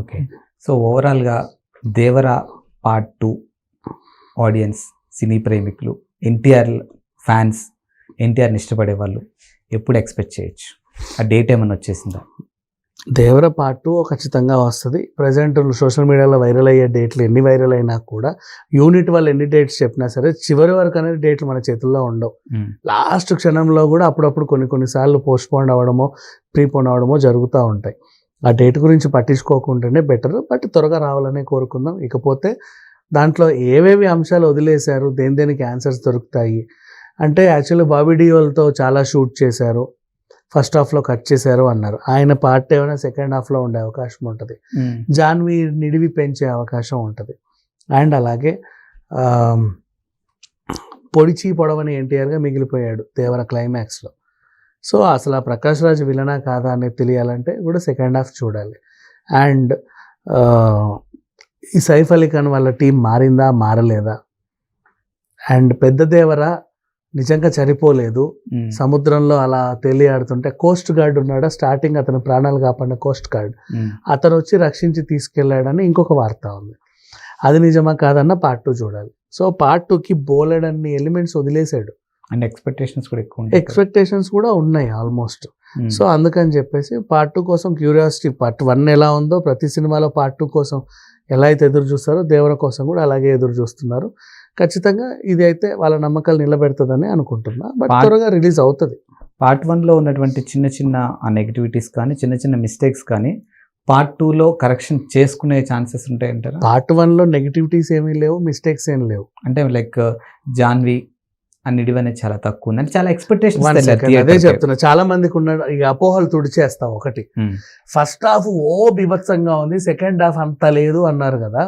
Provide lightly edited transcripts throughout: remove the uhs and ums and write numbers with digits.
Okay. So ఓవరాల్గా Devara part 2 audience, సినీ ప్రేమికులు, NTR fans, ఎన్టీఆర్ని ఇష్టపడే వాళ్ళు ఎప్పుడు ఎక్స్పెక్ట్ చేయొచ్చు? ఆ డేట్ ఏమైనా వచ్చేసిందా? దేవర పార్ట్ 2 ఖచ్చితంగా వస్తుంది. ప్రజెంట్ సోషల్ మీడియాలో వైరల్ అయ్యే డేట్లు ఎన్ని వైరల్ అయినా కూడా, యూనిట్ వాళ్ళు ఎన్ని డేట్స్ చెప్పినా సరే చివరి వరకు అనేది డేట్లు మన చేతుల్లో ఉండవు. లాస్ట్ క్షణంలో కూడా అప్పుడప్పుడు కొన్నిసార్లు పోస్ట్పోన్ అవ్వడమో ప్రీపోన్ అవ్వడమో జరుగుతూ ఉంటాయి. ఆ డేట్ గురించి పట్టించుకోకుండానే బెటర్. బట్ త్వరగా రావాలనే కోరుకుందాం. ఇకపోతే దాంట్లో ఏవేవి అంశాలు వదిలేశారు, దేనికి ఆన్సర్స్ దొరుకుతాయి అంటే, యాక్చువల్లీ బాబీ డియోల్తో చాలా షూట్ చేశారు, ఫస్ట్ హాఫ్లో కట్ చేశారు అన్నారు. ఆయన పార్ట్ ఏమైనా సెకండ్ హాఫ్లో ఉండే అవకాశం ఉంటుంది. జాన్వి నిడివి పెంచే అవకాశం ఉంటుంది. అండ్ అలాగే పొడిచి పొడవని ఎన్టీఆర్గా మిగిలిపోయాడు దేవర క్లైమాక్స్లో. సో అసలు ఆ ప్రకాష్ రాజ్ విలనా కాదా అనేది తెలియాలంటే కూడా సెకండ్ హాఫ్ చూడాలి. అండ్ ఈ సైఫ్ అలీ ఖాన్ వాళ్ళ టీం మారిందా మారలేదా, అండ్ పెద్ద దేవర నిజంగా చనిపోలేదు, సముద్రంలో అలా తేలియాడుతుంటే కోస్ట్ గార్డ్ ఉన్నాడా, స్టార్టింగ్ అతను ప్రాణాలు కాపాడిన కోస్ట్ గార్డ్ అతను వచ్చి రక్షించి తీసుకెళ్లాడని ఇంకొక వార్త ఉంది. అది నిజమా కాదన్న పార్ట్ 2 చూడాలి. సో పార్ట్ 2కి బోలెడన్ని ఎలిమెంట్స్ వదిలేశాడు. అండ్ ఎక్స్పెక్టేషన్స్ కూడా ఉన్నాయి ఆల్మోస్ట్. సో అందుకని చెప్పేసి పార్ట్ 2 కోసం క్యూరియాసిటీ. పార్ట్ 1 ఎలా ఉందో ప్రతి సినిమాలో పార్ట్ 2 కోసం ఎలా అయితే ఎదురు చూస్తారో దేవర కోసం కూడా అలాగే ఎదురు చూస్తున్నారు. ఖచ్చితంగా ఇది అయితే వాళ్ళ నమ్మకాలు నిలబెడుతుందని అనుకుంటున్నా. బట్ త్వరగా రిలీజ్ అవుతుంది. పార్ట్ 1లో ఉన్నటువంటి చిన్న నెగటివిటీస్ కానీ చిన్న మిస్టేక్స్ కానీ పార్ట్ 2లో కరెక్షన్ చేసుకునే ఛాన్సెస్ ఉంటాయంటారా? పార్ట్ 1లో నెగటివిటీస్ ఏమీ లేవు, మిస్టేక్స్ ఏం లేవు. అంటే లైక్ జాన్వి నిడివి అనేది చాలా తక్కువ ఉంది అంటే చాలా ఎక్స్పెక్టేషన్. అదే చెప్తున్నా, చాలా మందికి ఉన్న ఈ అపోహలు తుడిచేస్తాం. ఒకటి, ఫస్ట్ హాఫ్ బీభత్సంగా ఉంది, సెకండ్ హాఫ్ అంత లేదు అన్నారు కదా.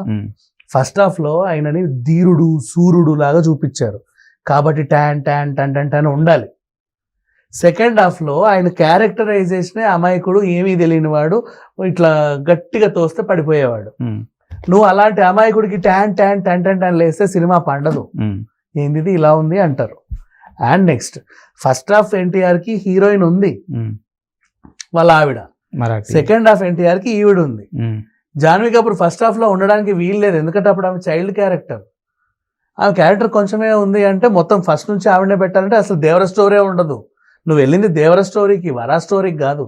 ఫస్ట్ హాఫ్లో ఆయనని ధీరుడు సూర్యుడు లాగా చూపించారు కాబట్టి ట్యాన్ ట్యాన్ టన్ టన్ టన్ ఉండాలి. సెకండ్ హాఫ్లో ఆయన క్యారెక్టరైజేషన్ అమాయకుడు, ఏమీ తెలియనివాడు, ఇట్లా గట్టిగా తోస్తే పడిపోయేవాడు. నువ్వు అలాంటి అమాయకుడికి ట్యాన్ ట్యాన్ టన్ టన్ టన్ లేస్తే సినిమా పండదు. ఏంది ఇలా ఉంది అంటారు. అండ్ నెక్స్ట్, ఫస్ట్ హాఫ్ ఎన్టీఆర్కి హీరోయిన్ ఉంది, వాళ్ళ ఆవిడ. సెకండ్ హాఫ్ ఎన్టీఆర్కి ఈవిడ ఉంది. జాన్వీ కపూర్ ఫస్ట్ హాఫ్లో ఉండడానికి వీలు లేదు, ఎందుకంటే అప్పుడు ఆమె చైల్డ్ క్యారెక్టర్. ఆమె క్యారెక్టర్ కొంచెమే ఉంది అంటే మొత్తం ఫస్ట్ నుంచి ఆవిడనే పెట్టాలంటే అసలు దేవర స్టోరీ ఉండదు. నువ్వు వెళ్ళింది దేవర స్టోరీకి, వరా స్టోరీకి కాదు.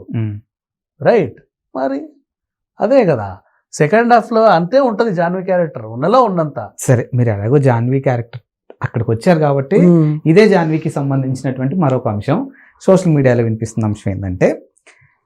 రైట్, మరి అదే కదా. సెకండ్ హాఫ్లో అంతే ఉంటుంది జాన్వీ క్యారెక్టర్, ఉన్నలో ఉన్నంత. సరే, మీరు ఎలాగో జాన్వీ క్యారెక్టర్ అక్కడికి వచ్చారు కాబట్టి ఇదే జాన్వీకి సంబంధించినటువంటి మరొక అంశం సోషల్ మీడియాలో వినిపిస్తున్న అంశం ఏంటంటే,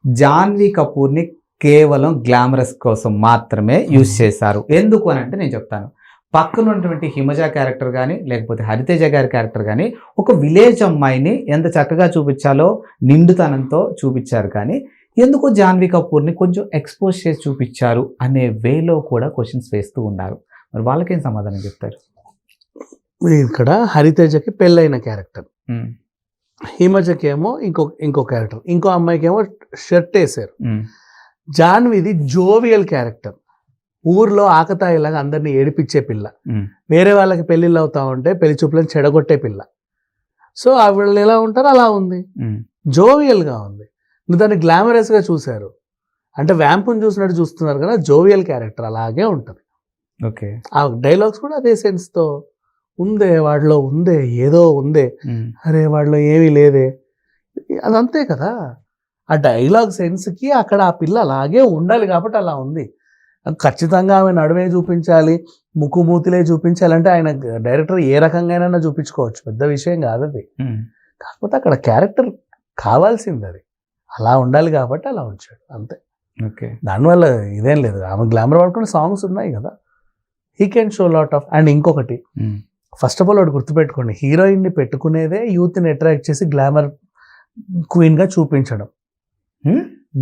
జాన్వీ కపూర్ని కేవలం గ్లామరస్ కోసం మాత్రమే యూజ్ చేశారు. ఎందుకు అని అంటే నేను చెప్తాను. పక్కన ఉన్నటువంటి హిమజ క్యారెక్టర్ కానీ లేకపోతే హరితేజ గారి క్యారెక్టర్ కానీ ఒక విలేజ్ అమ్మాయిని ఎంత చక్కగా చూపించాలో నిండుతనంతో చూపించారు. కానీ ఎందుకు జాన్వీ కపూర్ని కొంచెం ఎక్స్పోజ్ చేసి చూపించారు అనే వేలో కూడా క్వశ్చన్స్ వేస్తూ ఉన్నారు. మరి వాళ్ళకేం సమాధానం చెప్తారు? ఇక్కడ హరితేజకి పెళ్ళైన క్యారెక్టర్, హిమజకి ఏమో ఇంకో క్యారెక్టర్, ఇంకో అమ్మాయికి ఏమో షర్ట్ వేసారు. జాన్వీది జోవియల్ క్యారెక్టర్, ఊర్లో ఆకతాయిలాగా అందరినీ ఏడిపించే పిల్ల, వేరే వాళ్ళకి పెళ్ళిళ్ళు అవుతా ఉంటే పెళ్లి చూపులను చెడగొట్టే పిల్ల. సో వాళ్ళు ఎలా ఉంటారో అలా ఉంది, జోవియల్గా ఉంది. నువ్వు దాన్ని గ్లామరస్గా చూశారు అంటే వ్యాంపుని చూసినట్టు చూస్తున్నారు కదా. జోవియల్ క్యారెక్టర్ అలాగే ఉంటుంది. ఓకే, ఆ డైలాగ్స్ కూడా అదే సెన్స్తో ఉందే, వాడిలో ఉందే, ఏదో ఉందే, అరే వాడిలో ఏమీ లేదే, అదంతే కదా. ఆ డైలాగ్ సెన్స్కి అక్కడ ఆ పిల్ల అలాగే ఉండాలి కాబట్టి అలా ఉంది. ఖచ్చితంగా ఆమె నడుమే చూపించాలి, ముక్కు మూతిలే చూపించాలంటే ఆయన డైరెక్టర్ ఏ రకంగా చూపించుకోవచ్చు, పెద్ద విషయం కాదు అది. కాకపోతే అక్కడ క్యారెక్టర్ కావాల్సింది, అది అలా ఉండాలి కాబట్టి అలా ఉంచాడు అంతే. ఓకే, దానివల్ల ఇదేం లేదు. ఆమె గ్లామర్ పడుకునే సాంగ్స్ ఉన్నాయి కదా, he can show lot of. And ఇంకొకటి, ఫస్ట్ ఆఫ్ ఆల్ ఒకటి గుర్తుపెట్టుకోండి, హీరోయిన్ని పెట్టుకునేదే యూత్ని అట్రాక్ట్ చేసి గ్లామర్ క్వీన్గా చూపించడం.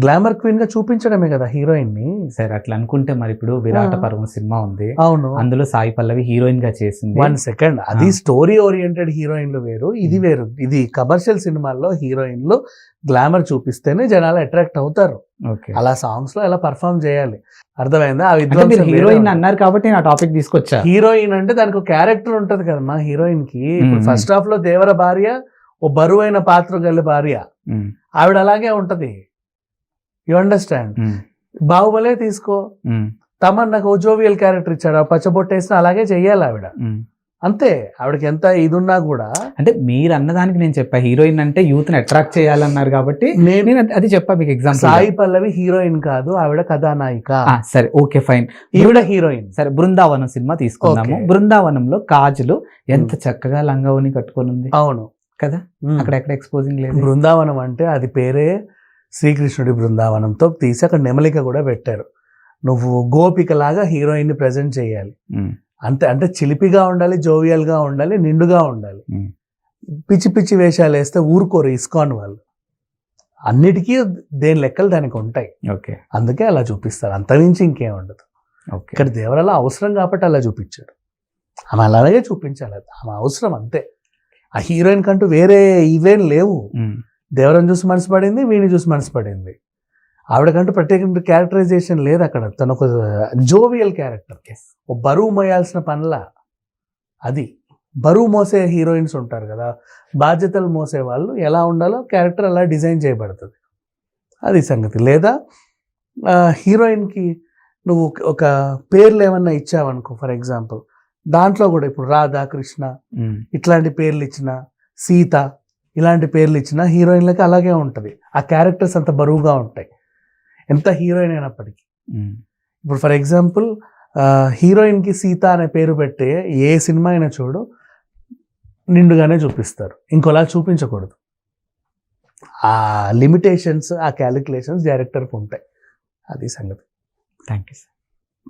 గ్లామర్ క్వీన్ గా చూపించడమే కదా హీరోయిన్ ని. సరే, అట్లా అనుకుంటే మరి ఇప్పుడు విరాట పర్వం సినిమా ఉంది, అవును, అందులో సాయి పల్లవి హీరోయిన్ గా చేసింది. 1 సెకండ్, అది స్టోరీ ఓరియంటెడ్ హీరోయిన్లు వేరు, ఇది వేరు. ఇది కమర్షియల్ సినిమాల్లో హీరోయిన్లు గ్లామర్ చూపిస్తేనే జనాలు అట్రాక్ట్ అవుతారు. అలా సాంగ్స్ లో ఎలా పర్ఫామ్ చేయాలి, అర్థమైందా? ఆ విద్వాంసం హీరోయిన్ అన్నారు కాబట్టి నేను ఆ టాపిక్ తీసుకొచ్చా. హీరోయిన్ అంటే దానికి ఒక క్యారెక్టర్ ఉంటది కదమ్మా హీరోయిన్ కి. ఫస్ట్ హాఫ్ లో దేవర భార్య ఓ బరువైన పాత్ర గల భార్య, ఆవిడ అలాగే ఉంటది. You understand? బాహుబలే తీసుకో, తమన్నాకు జోవియల్ క్యారెక్టర్ ఇచ్చాడు, పచ్చబొట్టేసిన అలాగే చెయ్యాలి ఆవిడ, అంతే. ఆవిడకి ఎంత ఇది ఉన్నా కూడా, అంటే మీరు అన్నదానికి నేను చెప్పా హీరోయిన్ అంటే యూత్ ని అట్రాక్ట్ చేయాలన్నారు కాబట్టి నేను అది చెప్పా మీకు ఎగ్జాంపుల్. సాయి పల్లవి హీరోయిన్ కాదు, ఆవిడ కథానాయిక. సరే ఓకే ఫైన్, ఈవిడ హీరోయిన్. సరే బృందావనం సినిమా తీసుకుందాము. బృందావనంలో కాజులు ఎంత చక్కగా లంగావని కట్టుకొని ఉంది. అవును కదా, అక్కడెక్కడ ఎక్స్పోజింగ్ లేదు. బృందావనం అంటే అది పేరే శ్రీకృష్ణుడి బృందావనంతో తీసి అక్కడ నెమలిక కూడా పెట్టారు. నువ్వు గోపిక లాగా హీరోయిన్ ని ప్రజెంట్ చేయాలి అంతే. అంటే చిలిపిగా ఉండాలి, జోవియల్గా ఉండాలి, నిండుగా ఉండాలి. పిచ్చి పిచ్చి వేషాలు వేస్తే ఊరుకోరు ఇస్కాన్ వాళ్ళు. అన్నిటికీ దేని లెక్కలు దానికి ఉంటాయి. ఓకే, అందుకే అలా చూపిస్తారు, అంతమించి ఇంకేం ఉండదు. ఇక్కడ దేవరాల అవసరం కాబట్టి అలా చూపించారు. ఆమె అలాగే చూపించాలి, ఆమె అవసరం అంతే. ఆ హీరోయిన్ కంటూ వేరే ఇవేం లేవు. దేవరం చూసి మనసు పడింది, వీడిని చూసి మనసు పడింది. ఆవిడకంటూ ప్రత్యేక క్యారెక్టరైజేషన్ లేదు అక్కడ. తను ఒక జోవియల్ క్యారెక్టర్, ఓ బరువు మోయాల్సిన పనుల. అది బరువు మోసే హీరోయిన్స్ ఉంటారు కదా, బాధ్యతలు మోసే వాళ్ళు ఎలా ఉండాలో క్యారెక్టర్ అలా డిజైన్ చేయబడుతుంది. అది సంగతి. లేదా హీరోయిన్కి నువ్వు ఒక పేర్లు ఏమన్నా ఇచ్చావనుకో, ఫర్ ఎగ్జాంపుల్ దాంట్లో కూడా ఇప్పుడు రాధా, కృష్ణ ఇట్లాంటి పేర్లు ఇచ్చిన, సీత ఇలాంటి పేర్లు ఇచ్చిన హీరోయిన్లకి అలాగే ఉంటుంది. ఆ క్యారెక్టర్స్ అంత బరువుగా ఉంటాయి ఎంత హీరోయిన్ అయినప్పటికీ. ఇప్పుడు ఫర్ ఎగ్జాంపుల్ హీరోయిన్కి సీత అనే పేరు పెట్టి ఏ సినిమా అయినా చూడు నిండుగానే చూపిస్తారు, ఇంకోలా చూపించకూడదు. ఆ లిమిటేషన్స్, ఆ క్యాలిక్యులేషన్స్ డైరెక్టర్కి ఉంటాయి. అది సంగతి. Thank you sir.